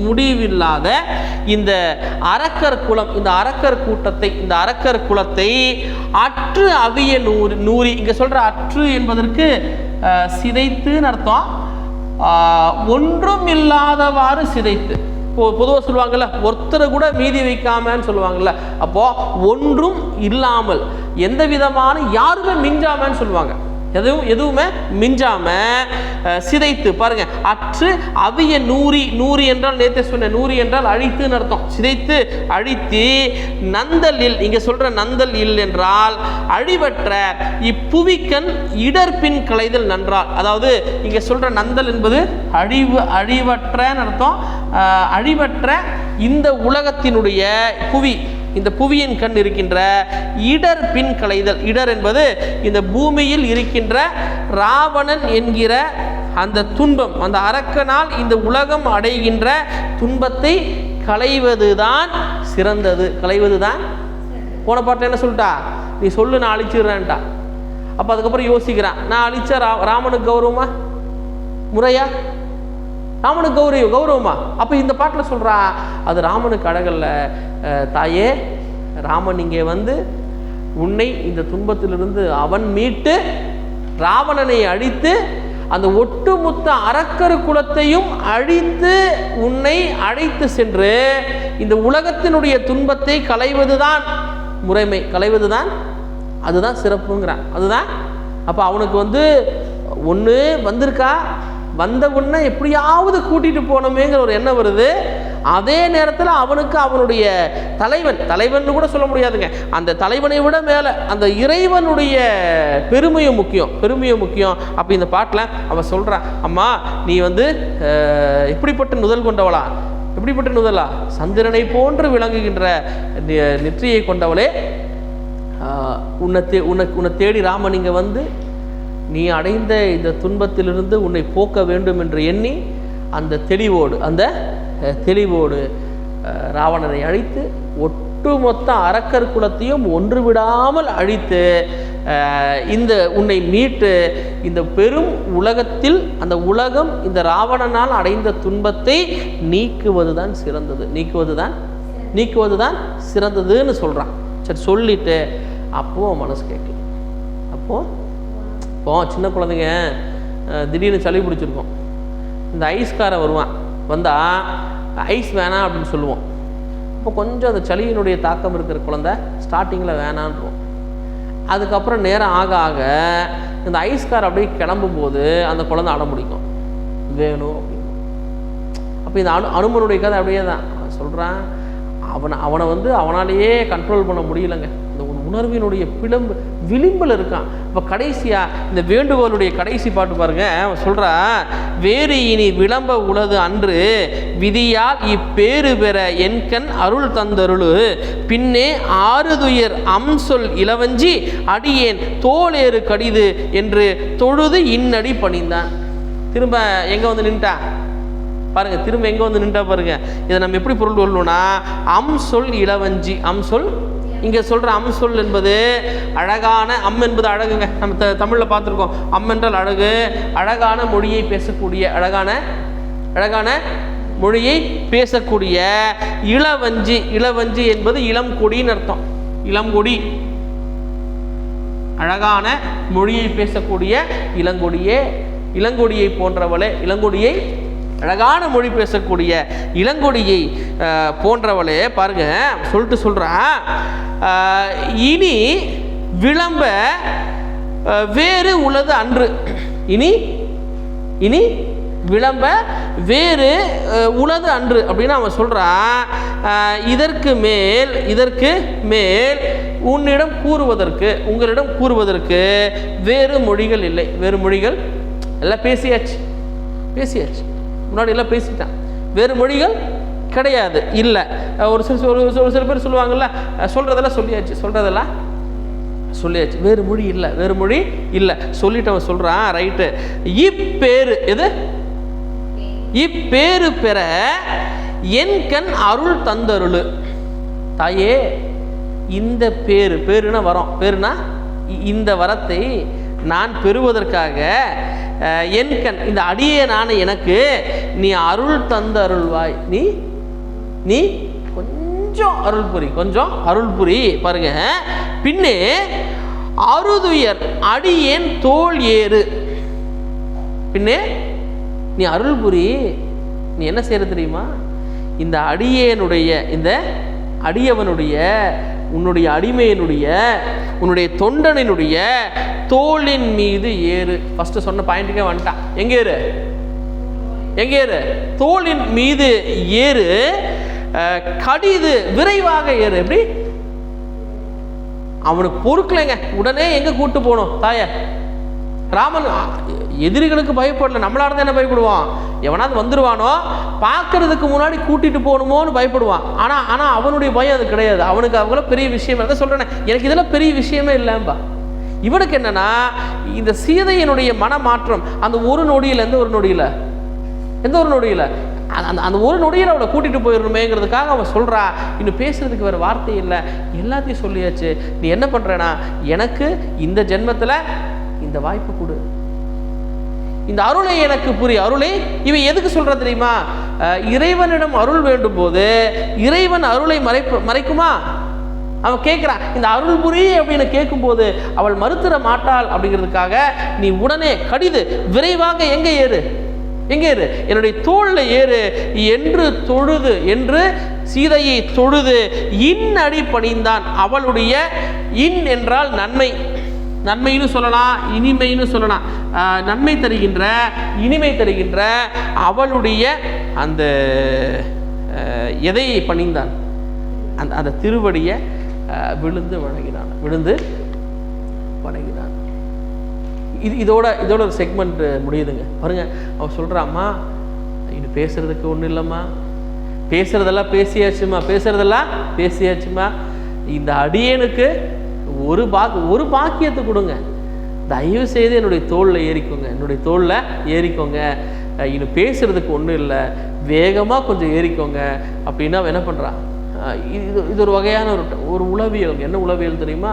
முடிவில்லாத இந்த அரக்கர் குலம், இந்த அரக்கர் கூட்டத்தை, இந்த அரக்கர் குலத்தை அற்று அவிய நூறி. இங்க சொல்ற அற்று என்பதற்கு சிதைத்துன்னு அர்த்தம். ஒன்றும் இல்லாதவாறு சிதைத்து. பொதுவாக சொல்லுவாங்கல்ல, ஒருத்தரை கூட மீதி வைக்காமன்னு சொல்லுவாங்கல்ல. அப்போ ஒன்றும் இல்லாமல், எந்த விதமான யாருமே மிஞ்சாமன்னு சொல்லுவாங்க. எதுவுமே மிஞ்சாம சிதைத்து. பாருங்க, அற்று அவிய நூறி. நூறி என்றால் நேற்று சொன்ன நூறி என்றால் அழித்துன்னு அர்த்தம். சிதைத்து அழித்து நந்தல் இல். இங்க சொல்ற நந்தல் இல் என்றால் அழிவற்ற இப்புவிக்கண் இடர்பின் களைதல் நன்றால். அதாவது இங்க சொல்ற நந்தல் என்பது அழிவற்றன்னு அர்த்தம். அழிவற்ற இந்த உலகத்தினுடைய புவி, இந்த புவியின் கண் இருக்கின்ற இடர் பின் களைதல். இடர் என்பது இந்த பூமியில் இருக்கின்ற ராவணன் என்கிற அந்த துன்பம், அந்த அரக்கனால் இந்த உலகம் அடைகின்ற துன்பத்தை களைவதுதான் சிறந்தது. களைவதுதான். போன பாட்டில் என்ன சொல்லிட்டா? நீ சொல்லு, நான் அழிச்சிடுறேன்ட்டா. அப்போ அதுக்கப்புறம் யோசிக்கிறான், நான் அழிச்சா ராமனுக்கு கௌரவமா, முறையா? ராமனுக்கு கௌரவமா? அப்போ இந்த பாட்டில் சொல்கிறா, அது ராமனுக்கு அழகல்ல தாயே. ராமன் இங்கே வந்து உன்னை இந்த துன்பத்திலிருந்து அவன் மீட்டு ராவணனை அழித்து அந்த ஒட்டுமொத்த அரக்கர் குலத்தையும் அழித்து உன்னை அழைத்து சென்று இந்த உலகத்தினுடைய துன்பத்தை களைவதுதான் முறைமை, களைவதுதான், அதுதான் சிறப்புங்கிறான். அதுதான். அப்போ அவனுக்கு வந்து ஒன்று வந்திருக்கா, வந்த உடனே எப்படியாவது கூட்டிகிட்டு போனோமேங்கிற ஒரு எண்ணம் வருது. அதே நேரத்தில் அவனுக்கு அவனுடைய தலைவன் கூட சொல்ல முடியாதுங்க, அந்த தலைவனை விட மேலே அந்த இறைவனுடைய பெருமையும் முக்கியம். அப்போ இந்த பாட்டில் அவன் சொல்கிறான், அம்மா நீ வந்து எப்படிப்பட்ட நுதல் கொண்டவளா, எப்படிப்பட்ட நுதலா, சந்திரனை போன்று விளங்குகின்ற நெற்றியை கொண்டவளே, உன்னை தேடி ராமன் இங்கே வந்து நீ அடைந்த இந்த துன்பத்திலிருந்து உன்னை போக்க வேண்டும் என்று எண்ணி அந்த தெளிவோடு ராவணனை அழித்து ஒட்டுமொத்த அரக்கர் குலத்தையும் ஒன்று விடாமல் அழித்து இந்த உன்னை மீட்டு இந்த பெரும் உலகத்தில் அந்த உலகம் இந்த ராவணனால் அடைந்த துன்பத்தை நீக்குவதுதான் சிறந்தது, நீக்குவதுதான் சிறந்ததுன்னு சொல்கிறான். சரி சொல்லிட்டு அப்போ மனசு கேட்கு. அப்போ சின்ன குழந்தைங்க திடீர்னு சளி பிடிச்சிருக்கோம், இந்த ஐஸ்காரன் வருவான், வந்தால் ஐஸ் வேணாம் அப்படின்னு சொல்லுவோம். அப்போ கொஞ்சம் அந்த சளியினுடைய தாக்கம் இருக்கிற குழந்தை ஸ்டார்டிங்கில் வேணான்றோம். அதுக்கப்புறம் நேரம் ஆக ஆக இந்த ஐஸ்கார் அப்படியே கிளம்பும்போது அந்த குழந்தை அடம் பிடிக்கும், வேணும் அப்படின்னு. அப்போ இந்த அனுமனுடைய கதை அப்படியே தான் சொல்கிறான். அவனை வந்து அவனாலேயே கண்ட்ரோல் பண்ண முடியலைங்க, இந்த உணர்வினுடைய விளிம்பில் இருக்கான். இப்போ கடைசியாக இந்த வேண்டுகோளுடைய கடைசி பாட்டு பாருங்க, அவன் சொல்கிறான், வேறு இனி விளம்ப உளது அன்று விதியால் இப்பேறு பெற என்கண் அருள் தந்தருளு பின்னே ஆறுதுயர் அம்சொல் இளவஞ்சி அடியேன் தோளேறு கடிது என்று தொழுது இன்னடி பணிந்தான். திரும்ப எங்கே வந்து நின்ட்டா பாருங்க, திரும்ப எங்கே வந்து நின்றா பாருங்க. இதை நம்ம எப்படி பொருள் கொள்ளணும்னா, அம்சொல் இளவஞ்சி. அம்சொல் இங்கே சொல்கிற அம்சொல் என்பது அழகான, என்பது அழகுங்க. நம்ம தமிழில் பார்த்துருக்கோம், என்றால் அழகு, அழகான மொழியை பேசக்கூடிய, அழகான மொழியை பேசக்கூடிய இளவஞ்சி என்பது இளம் கொடின்னு அர்த்தம். இளங்கொடி, அழகான மொழியை பேசக்கூடிய இளங்கொடியை போன்றவளே, அழகான மொழி பேசக்கூடிய இளங்கொடியை போன்றவளே பாருங்க சொல்லிட்டு சொல்கிறான், இனி விளம்ப வேறு உளது அன்று. இனி விளம்ப வேறு உளது அன்று அப்படின்னு அவன் சொல்கிறான். இதற்கு மேல் உங்களிடம் கூறுவதற்கு வேறு மொழிகள் இல்லை. வேறு மொழிகள் எல்லாம் பேசியாச்சு, முன்னாடி எல்லாம் பேசிட்டான், வேறு மொழிகள் கிடையாது, இல்லை. ஒரு சில பேர் சொல்லுவாங்கள்ல, சொல்கிறதெல்லாம் சொல்லியாச்சு, வேறு மொழி இல்லை, சொல்லிட்டு அவன் சொல்கிறான். ரைட்டு, இப்பேறு பெற என் கண் அருள் தந்தருளு. தாயே, இந்த பேருனா வரம், பேருனா இந்த வரத்தை நான் பெறுவதற்காக என் கண் இந்த அடியேனான எனக்கு நீ அருள் தந்து அருள்வாய். நீ நீ கொஞ்சம் அருள் புரி, கொஞ்சம் அருள் புரி. பாருங்க, பின்னே அருதுயர் அடியேன் தோள் ஏறு. பின்னே நீ அருள் புரி. நீ என்ன செய்யற தெரியுமா? இந்த அடியேனுடைய, இந்த அடியவனுடைய, உன்னுடைய அடிமையினுடைய, உன்னுடைய தொண்டனினுடைய தோளின் மீது ஏறு. ஃபர்ஸ்ட் சொன்ன பாயிண்ட்டுக்கே வந்துட்டான். எங்க ஏறு? எங்க ஏறு? தோளின் மீது ஏறு, கடிது விரைவாக ஏறு. எப்படி? அவனுக்கு பொறுக்கலைங்க, உடனே எங்க கூட்டு போகணும்? தாய ராமன் எதிரிகளுக்கு பயப்படல. நம்மளா இருந்தா என்ன பயப்படுவான்? எவனாவது வந்துருவானோ பார்க்கறதுக்கு முன்னாடி கூட்டிட்டு போகணுமோன்னு பயப்படுவான். ஆனா அவனுடைய பயம் அது கிடையாது. அவனுக்கு அவங்கள பெரிய விஷயம் தான் சொல்றேன், எனக்கு இதெல்லாம் பெரிய விஷயமே இல்லைம்பா. இவனுக்கு என்னன்னா, இந்த சீதையினுடைய மனமாற்றம் அந்த ஒரு நொடியில, எந்த ஒரு நொடியில, எந்த ஒரு நொடியில, அந்த ஒரு நொடியில் அவளை கூட்டிட்டு போயிடணுமேங்கிறதுக்காக அவன் சொல்றா. இன்னும் பேசுறதுக்கு வேற வார்த்தை இல்லை, எல்லாத்தையும் சொல்லியாச்சு. நீ என்ன பண்றேன்னா, எனக்கு இந்த ஜென்மத்துல இந்த வாய்ப்பு கொடு, இந்த அருளை எனக்கு புரிய. அருளை இவன் எதுக்கு சொல்ற தெரியுமா? இறைவனிடம் அருள் வேண்டும் போது இறைவன் அருளை மறைக்குமா? அவன் கேட்கிறான், இந்த அருள் புரி அப்படின்னு கேட்கும் போது அவள் மறுத்துற மாட்டாள் அப்படிங்கிறதுக்காக நீ உடனே கடிது விரைவாக எங்க ஏறு, எங்க ஏறு? என்னுடைய தோள்ல ஏறு என்று தொழுது, என்று சீதையை தொழுது இன் அடி பணிந்தான். அவளுடைய இன் என்றால் நன்மை, நன்மைன்னு சொல்லலாம், இனிமைன்னு சொல்லலாம். நன்மை தருகின்ற, இனிமை தருகின்ற அவளுடைய அந்த எதையை பணிந்தான், அந்த திருவடியை விழுந்து வணங்கினான், விழுந்து வணங்கினான். இதோட ஒரு செக்மெண்ட் முடியுதுங்க. பாருங்க, அவன் சொல்றாம்மா, இது பேசுறதுக்கு ஒன்றும் இல்லைம்மா, பேசுறதெல்லாம் பேசியாச்சுமா, பேசுறதெல்லாம் பேசியாச்சுமா. இந்த அடியேனுக்கு ஒரு பாக்கியத்தை கொடுங்க, தயவு செய்து என்னுடைய தோளில் ஏறிக்கோங்க, என்னுடைய தோளில் ஏறிக்கோங்க. இன்னும் பேசுறதுக்கு ஒன்றும் இல்லை, வேகமாக கொஞ்சம் ஏறிக்கோங்க அப்படின்னா என்ன பண்ணுறான்? இது ஒரு வகையான ஒரு உளவியல். என்ன உளவியல் தெரியுமா?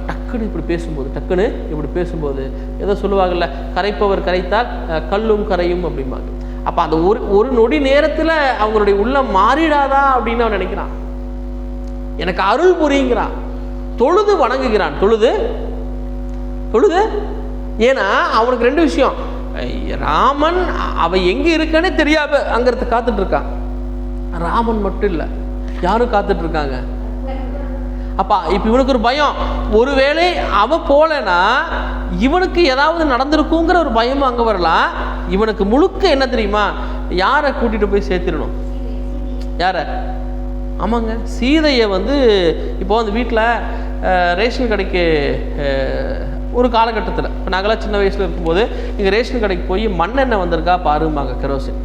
டக்குன்னு இப்படி பேசும்போது, டக்குன்னு இப்படி பேசும்போது ஏதோ சொல்லுவாங்கல்ல, கரைப்பவர் கரைத்தால் கல்லும் கரையும் அப்படிம்பாங்க. அப்போ அந்த ஒரு நொடி நேரத்தில் அவங்களுடைய உள்ளம் மாறிடாதா அப்படின்னு அவன் நினைக்கிறான். எனக்கு அருள் புரியுங்கிறான், தொழுது வணங்குகிறான். தொழுது ஏன்னா அவனுக்கு ரெண்டு விஷயம். ராமன் அவ எங்க இருக்கன்னு தெரியாம அங்கிறது காத்துட்டு இருக்கான். ராமன் மட்டும் இல்ல, யாரும் காத்துட்டு இருக்காங்க. அப்பா இப்ப இவனுக்கு ஒரு பயம், ஒருவேளை அவ போலனா இவனுக்கு ஏதாவது நடந்திருக்குங்கிற ஒரு பயமும் அங்க வரலாம். இவனுக்கு முழுக்க என்ன தெரியுமா? யாரை கூட்டிட்டு போய் சேர்த்திடணும்? யார? ஆமாங்க, சீதையை இப்போ வீட்டில் ரேஷன் கடைக்கு ஒரு காலகட்டத்தில், இப்போ நாங்களாம் சின்ன வயசில் இருக்கும்போது இங்கே ரேஷன் கடைக்கு போய் மண்ணெண்ணெய் வந்திருக்கா பாரும்பாங்க, கெரோசின்.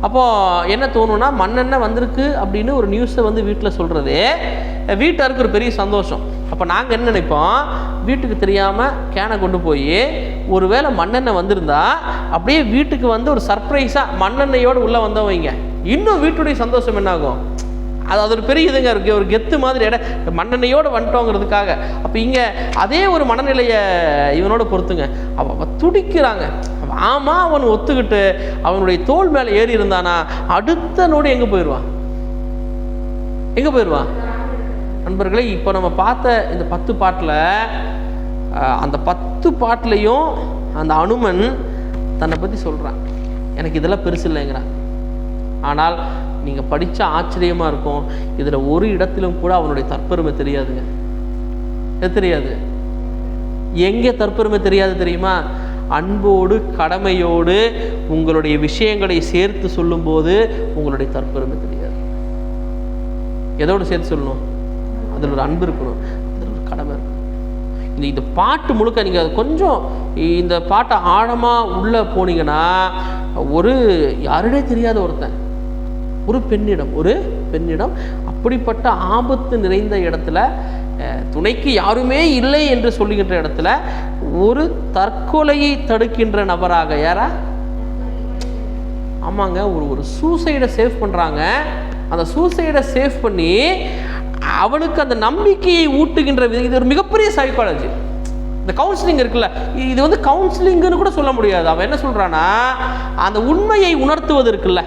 அப்போது என்ன தோணுன்னா, மண்ணெண்ணெய் வந்திருக்கு அப்படின்னு ஒரு நியூஸை வீட்டில் சொல்கிறதே வீட்டாருக்கு ஒரு பெரிய சந்தோஷம். அப்போ நாங்கள் என்ன நினைப்போம், வீட்டுக்கு தெரியாமல் கேனை கொண்டு போய் ஒருவேளை மண்ணெண்ணெய் வந்திருந்தா அப்படியே வீட்டுக்கு ஒரு சர்ப்ரைஸாக மண்ணெண்ணெயோடு உள்ளே வந்தவங்க, இன்னும் வீட்டுடைய சந்தோஷம் என்னாகும்? அது ஒரு பெரிய இதுங்க இருக்கு, ஒரு கெத்து மாதிரி மண்ணெண்ணையோடு வந்துட்டோங்கிறதுக்காக. அப்போ இங்கே அதே ஒரு மனநிலையை இவனோட பொறுத்துங்க. அவன் துடிக்கிறாங்க. ஆமாம், அவன் ஒத்துக்கிட்டு அவனுடைய தோல் மேலே ஏறி இருந்தானா அடுத்த நோடு எங்கே போயிடுவான்? எங்கே போயிடுவான்? நண்பர்களே, இப்போ நம்ம பார்த்த இந்த 10 பாட்டில், அந்த 10 பாட்டிலையும் அந்த அனுமன் தன்னை பற்றி சொல்கிறான். எனக்கு இதெல்லாம் பெருசு இல்லைங்கிறான். ஆனால் நீங்கள் படித்தா ஆச்சரியமாக இருக்கும், இதில் ஒரு இடத்திலும் கூட அவனுடைய தற்பெருமை தெரியாதுங்க. எது தெரியாது? எங்கே தற்பெருமை தெரியாது தெரியுமா? அன்போடு கடமையோடு உங்களுடைய விஷயங்களை சேர்த்து சொல்லும்போது உங்களுடைய தற்பெருமை தெரியாது. எதோடு சேர்த்து சொல்லணும்? அதில் ஒரு அன்பு இருக்கணும், அதில் ஒரு கடமை இருக்கணும். இந்த பாட்டு முழுக்க நீங்கள் கொஞ்சம் இந்த பாட்டை ஆழமாக உள்ளே போனீங்கன்னா, ஒரு யாருனே தெரியாத ஒருத்தன், ஒரு பெண்ணிடம் அப்படிப்பட்ட ஆபத்து நிறைந்த இடத்துல, துணைக்கு யாருமே இல்லை என்று சொல்லுகின்ற இடத்துல ஒரு தற்கொலையை தடுக்கின்ற நபராக, யாரா? ஆமாங்க, ஒரு சூசைடை சேவ் பண்ணுறாங்க. அந்த சூசைடை சேவ் பண்ணி அவனுக்கு அந்த நம்பிக்கையை ஊட்டுகின்ற இது ஒரு மிகப்பெரிய சைக்காலஜி. இந்த கவுன்சிலிங் இருக்குல்ல, இது வந்து கவுன்சிலிங்னு கூட சொல்ல முடியாது. அவன் என்ன சொல்றான்னா, அந்த உண்மையை உணர்த்துவது இருக்குல்ல,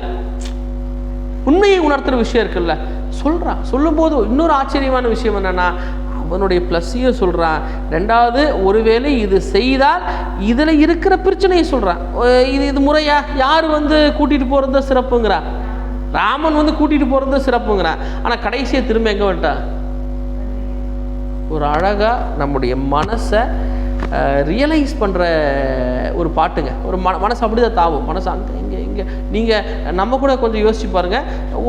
உண்மையை உணர்த்துற விஷயம் இருக்குல்ல சொல்றான். சொல்லும்போது இன்னொரு ஆச்சரியமான விஷயம் என்னன்னா, அவனுடைய ப்ளஸ்ஸையும் சொல்றான். ரெண்டாவது, ஒருவேளை இது செய்தால் இதுல இருக்கிற பிரச்சனையை சொல்றான். இது முறையா? யார் வந்து கூட்டிட்டு போறது சிறப்புங்கிறா? ராமன் வந்து கூட்டிட்டு போறது சிறப்புங்கிறான். ஆனா கடைசியை திரும்ப எங்க வந்துட்டான்? ஒரு அழகா நம்முடைய மனசை ரியலைஸ் பண்ற ஒரு பாட்டுங்க. ஒரு மனசு அப்படிதான் தாவும். மனசு அங்கே இங்கே இங்கே நீங்கள் நம்ம கூட கொஞ்சம் யோசிச்சு பாருங்க.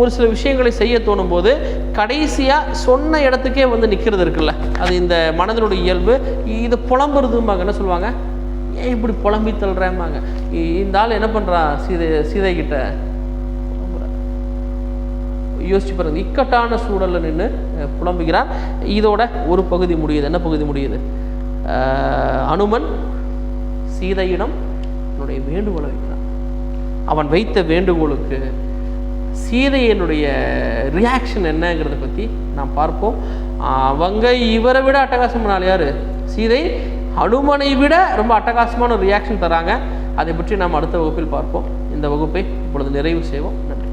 ஒரு சில விஷயங்களை செய்ய தோணும் போது கடைசியாக சொன்ன இடத்துக்கே வந்து நிற்கிறது இருக்குல்ல, அது இந்த மனதனுடைய இயல்பு. இது புலம்புறதும்பாங்க. என்ன சொல்லுவாங்க? ஏன் இப்படி புலம்பி தள்ளுறேம்பாங்க. இந்த ஆள் என்ன பண்ணுறான்? சீதை கிட்ட யோசிச்சு பாருங்க. இக்கட்டான சூழல்ல நின்று புலம்புகிறான். இதோட ஒரு பகுதி முடியுது. என்ன பகுதி முடியுது? அனுமன் சீதையிடம் என்னுடைய வேண்டுகோளை வைக்கிறான். அவன் வைத்த வேண்டுகோளுக்கு சீதையினுடைய ரியாக்ஷன் என்னங்கிறத பற்றி நாம் பார்ப்போம். அவங்க இவரை விட அட்டகாசமான யார்? சீதை அனுமனை விட ரொம்ப அட்டகாசமான ஒரு ரியாக்ஷன் தராங்க. அதை பற்றி நாம் அடுத்த வகுப்பில் பார்ப்போம். இந்த வகுப்பை இப்பொழுது நிறைவு செய்வோம். நன்றி.